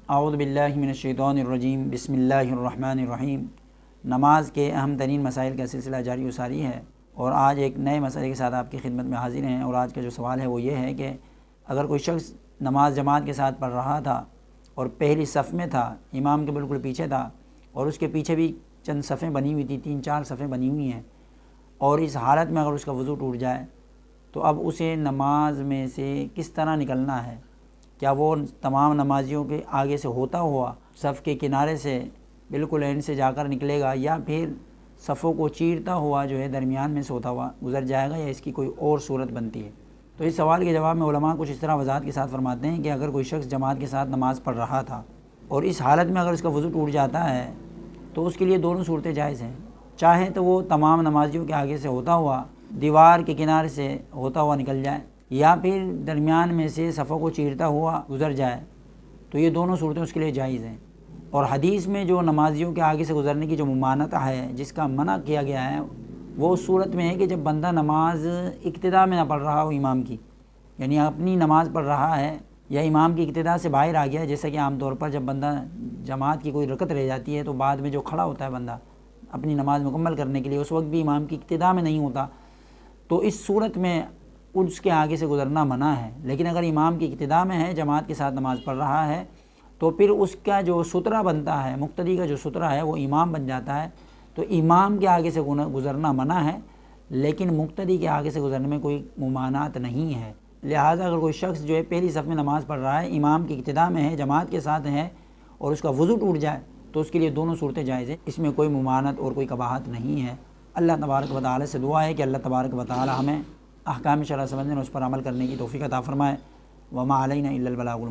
اعوذ باللہ من الشیطان الرجیم، بسم اللہ الرحمن الرحیم۔ نماز کے اہم ترین مسائل کا سلسلہ جاری و ساری ہے، اور آج ایک نئے مسئلے کے ساتھ آپ کی خدمت میں حاضر ہیں۔ اور آج کا جو سوال ہے وہ یہ ہے کہ اگر کوئی شخص نماز جماعت کے ساتھ پڑھ رہا تھا اور پہلی صف میں تھا، امام کے بالکل پیچھے تھا، اور اس کے پیچھے بھی چند صفیں بنی ہوئی تھیں، 3-4 صفیں بنی ہوئی ہیں، اور اس حالت میں اگر اس کا وضو ٹوٹ جائے تو اب اسے نماز میں سے کس طرح نکلنا ہے؟ کیا وہ تمام نمازیوں کے آگے سے ہوتا ہوا صف کے کنارے سے بالکل اینڈ سے جا کر نکلے گا، یا پھر صفوں کو چیرتا ہوا جو ہے درمیان میں سے ہوتا ہوا گزر جائے گا، یا اس کی کوئی اور صورت بنتی ہے؟ تو اس سوال کے جواب میں علماء کچھ اس طرح وضاحت کے ساتھ فرماتے ہیں کہ اگر کوئی شخص جماعت کے ساتھ نماز پڑھ رہا تھا اور اس حالت میں اگر اس کا وضو ٹوٹ جاتا ہے تو اس کے لیے دونوں صورتیں جائز ہیں۔ چاہے تو وہ تمام نمازیوں کے آگے سے ہوتا ہوا دیوار کے کنارے سے ہوتا ہوا نکل جائے، یا پھر درمیان میں سے صفوں کو چیرتا ہوا گزر جائے، تو یہ دونوں صورتیں اس کے لیے جائز ہیں۔ اور حدیث میں جو نمازیوں کے آگے سے گزرنے کی جو ممانعت ہے، جس کا منع کیا گیا ہے، وہ اس صورت میں ہے کہ جب بندہ نماز ابتدا میں نہ پڑھ رہا ہو امام کی، یعنی اپنی نماز پڑھ رہا ہے یا امام کی ابتدا سے باہر آ گیا، جیسا کہ عام طور پر جب بندہ جماعت کی کوئی رکعت رہ جاتی ہے تو بعد میں جو کھڑا ہوتا ہے بندہ اپنی نماز مکمل کرنے کے لیے، اس وقت بھی امام کی ابتدا میں نہیں ہوتا، تو اس صورت میں اس کے آگے سے گزرنا منع ہے۔ لیکن اگر امام کی ابتدا میں ہے، جماعت کے ساتھ نماز پڑھ رہا ہے، تو پھر اس کا جو سترہ بنتا ہے، مقتدی کا جو سترہ ہے وہ امام بن جاتا ہے، تو امام کے آگے سے گزرنا منع ہے، لیکن مقتدی کے آگے سے گزرنے میں کوئی ممانعت نہیں ہے۔ لہٰذا اگر کوئی شخص جو ہے پہلی صف میں نماز پڑھ رہا ہے، امام کی ابتدا میں ہے، جماعت کے ساتھ ہے، اور اس کا وضو ٹوٹ جائے تو اس کے لیے دونوں صورتیں جائز ہیں، اس میں کوئی ممانعت اور کوئی قباحت نہیں ہے۔ اللہ تبارک و تعالی سے دعا ہے کہ اللہ تبارک و تعالی ہمیں احکام شرع سمجھنے اور اس پر عمل کرنے کی توفیق عطا فرمائے۔ وما علینا الا البلاغ المبین۔